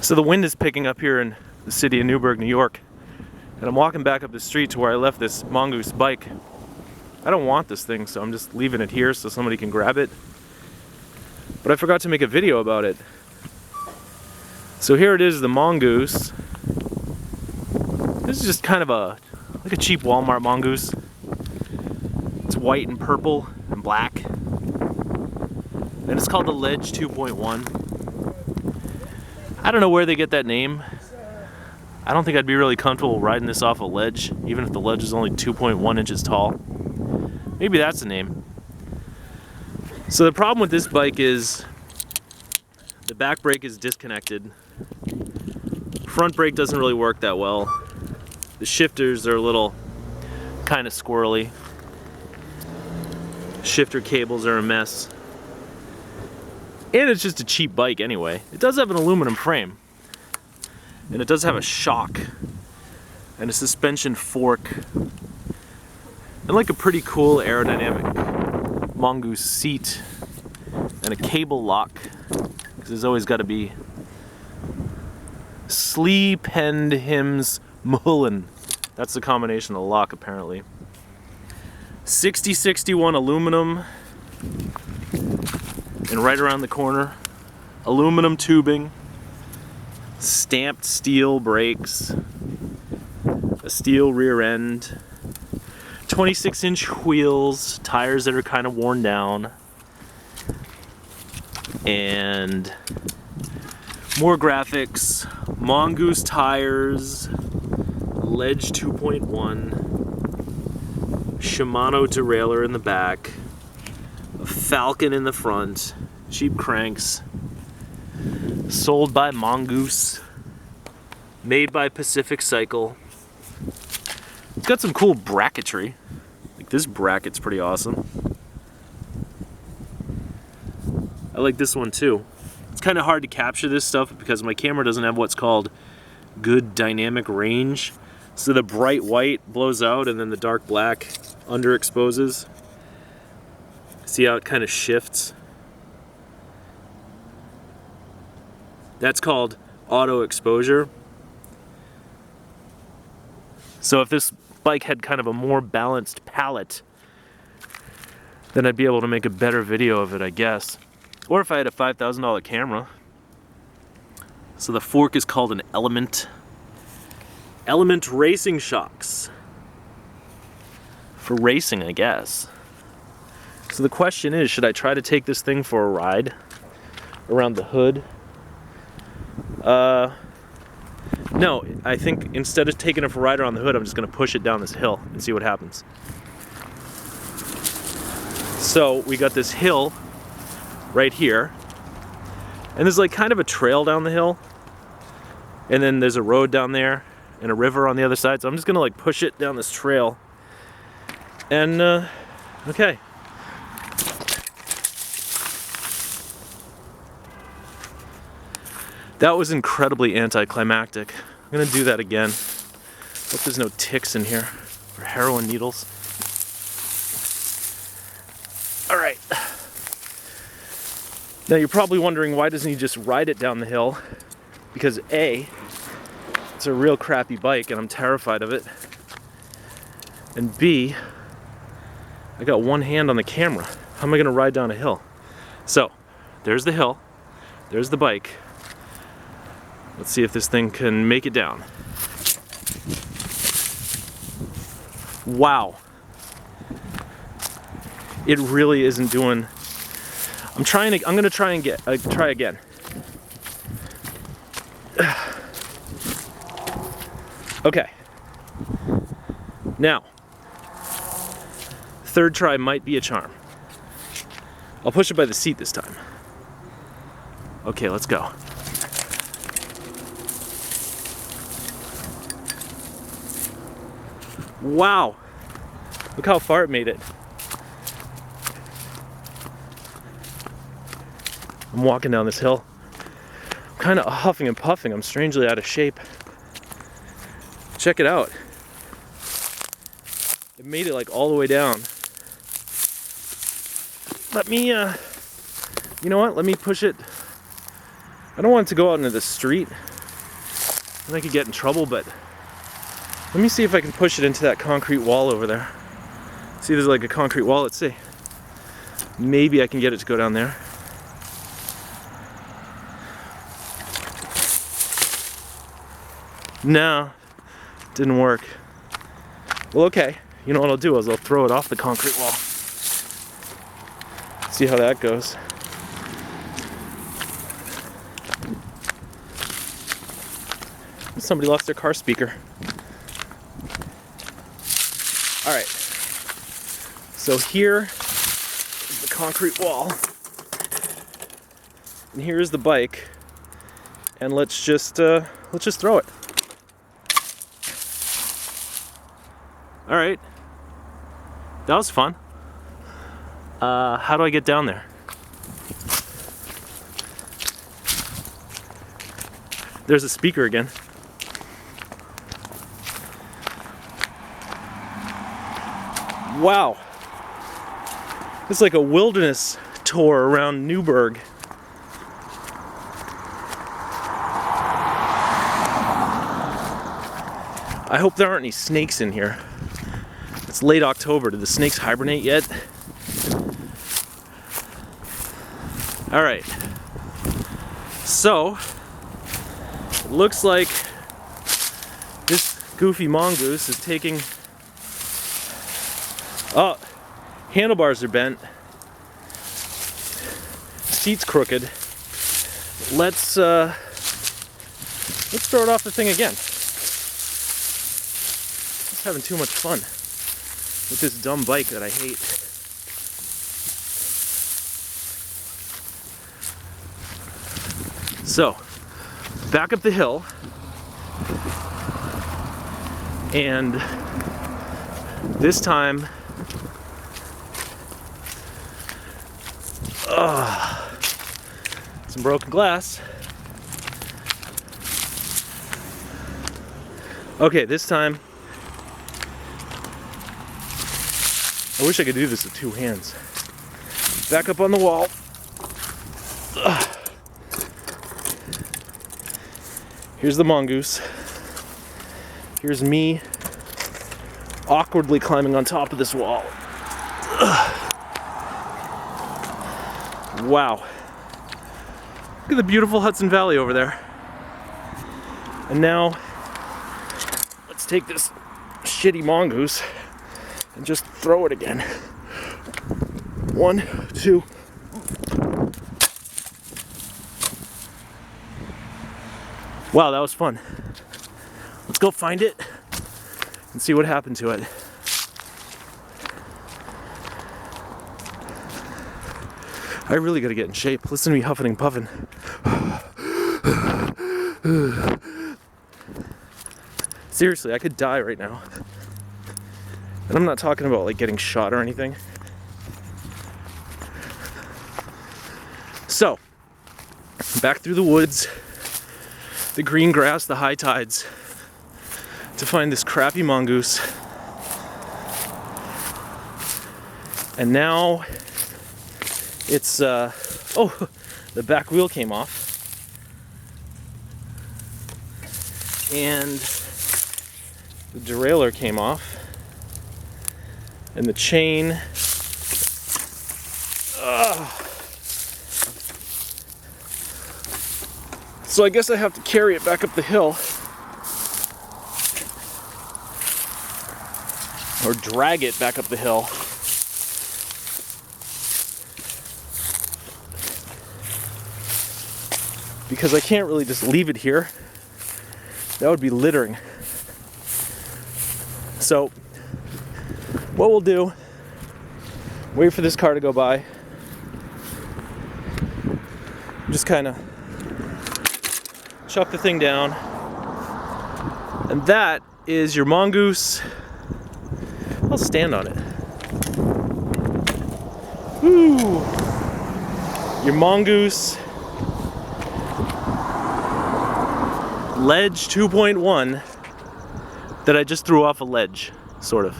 So the wind is picking up here in the city of Newburgh, New York, and I'm walking back up the street to where I left this Mongoose bike. I don't want this thing, so I'm just leaving it here so somebody can grab it. But I forgot to make a video about it. So here it is, the Mongoose. This is just kind of like a cheap Walmart Mongoose. It's white and purple and black. And it's called the Ledge 2.1. I don't know where they get that name. I don't think I'd be really comfortable riding this off a ledge, even if the ledge is only 2.1 inches tall. Maybe that's the name. So the problem with this bike is the back brake is disconnected. Front brake doesn't really work that well. The shifters are a little kind of squirrely. Shifter cables are a mess. And it's just a cheap bike anyway. It does have an aluminum frame. And it does have a shock. And a suspension fork. And like a pretty cool aerodynamic Mongoose seat. And a cable lock. Because there's always got to be Sleependhims Mullen. That's the combination of the lock apparently. 6061 aluminum. And right around the corner, aluminum tubing, stamped steel brakes, a steel rear end, 26-inch wheels, tires that are kind of worn down, and more graphics, Mongoose tires, Ledge 2.1, Shimano derailleur in the back, a Falcon in the front, cheap cranks, sold by Mongoose, made by Pacific Cycle. It's got some cool bracketry. Like this bracket's pretty awesome. I like this one too. It's kind of hard to capture this stuff because my camera doesn't have what's called good dynamic range. So the bright white blows out and then the dark black underexposes. See how it kind of shifts? That's called auto exposure. So if this bike had kind of a more balanced palette, then I'd be able to make a better video of it, I guess. Or if I had a $5,000 camera. So the fork is called an Element. Element racing shocks. For racing, I guess. So the question is, should I try to take this thing for a ride around the hood? No, I think instead of taking it for a ride around the hood, I'm just going to push it down this hill and see what happens. So we got this hill right here, and there's like kind of a trail down the hill, and then there's a road down there and a river on the other side. So I'm just going to like push it down this trail. And okay. That was incredibly anticlimactic. I'm gonna do that again. Hope there's no ticks in here or heroin needles. All right. Now you're probably wondering, why doesn't he just ride it down the hill? Because A, it's a real crappy bike and I'm terrified of it. And B, I got one hand on the camera. How am I gonna ride down a hill? So, there's the hill, there's the bike. Let's see if this thing can make it down. Wow. It really isn't doing. I'm gonna try again. Okay. Now, third try might be a charm. I'll push it by the seat this time. Okay, let's go. Wow, look how far it made it. I'm walking down this hill. I'm kind of huffing and puffing. I'm strangely out of shape. Check it out. It made it like all the way down. Let me, you know what? Let me push it I don't want it to go out into the street. Then I could get in trouble, but let me see if I can push it into that concrete wall over there. See, there's like a concrete wall, let's see. Maybe I can get it to go down there. No, didn't work. Well, okay. You know what I'll do is I'll throw it off the concrete wall. See how that goes. Somebody lost their car speaker. All right. So here is the concrete wall, and here is the bike, and let's just throw it. All right. That was fun. How do I get down there? There's a speaker again. Wow. It's like a wilderness tour around Newburgh. I hope there aren't any snakes in here. It's late October. Did the snakes hibernate yet? All right. So, it looks like this goofy mongoose is taking... Oh, handlebars are bent. Seat's crooked. Let's throw it off the thing again. Just having too much fun with this dumb bike that I hate. So, back up the hill, and this time, some broken glass. Okay, this time, I wish I could do this with two hands. Back up on the wall. Here's the mongoose. Here's me awkwardly climbing on top of this wall. Wow. Look at the beautiful Hudson Valley over there. And now, let's take this shitty mongoose and just throw it again. 1, 2. Wow, that was fun. Let's go find it and see what happened to it. I really gotta get in shape. Listen to me huffing and puffing. Seriously, I could die right now. And I'm not talking about like getting shot or anything. So, back through the woods, the green grass, the high tides, to find this crappy mongoose. And now it's oh, the back wheel came off, and the derailleur came off, and the chain. So I guess I have to carry it back up the hill, or drag it back up the hill. Because I can't really just leave it here. That would be littering. So, what we'll do, wait for this car to go by. Just kind of chuck the thing down. And that is your mongoose. I'll stand on it. Woo! Your mongoose ledge 2.1 that I just threw off a ledge, sort of.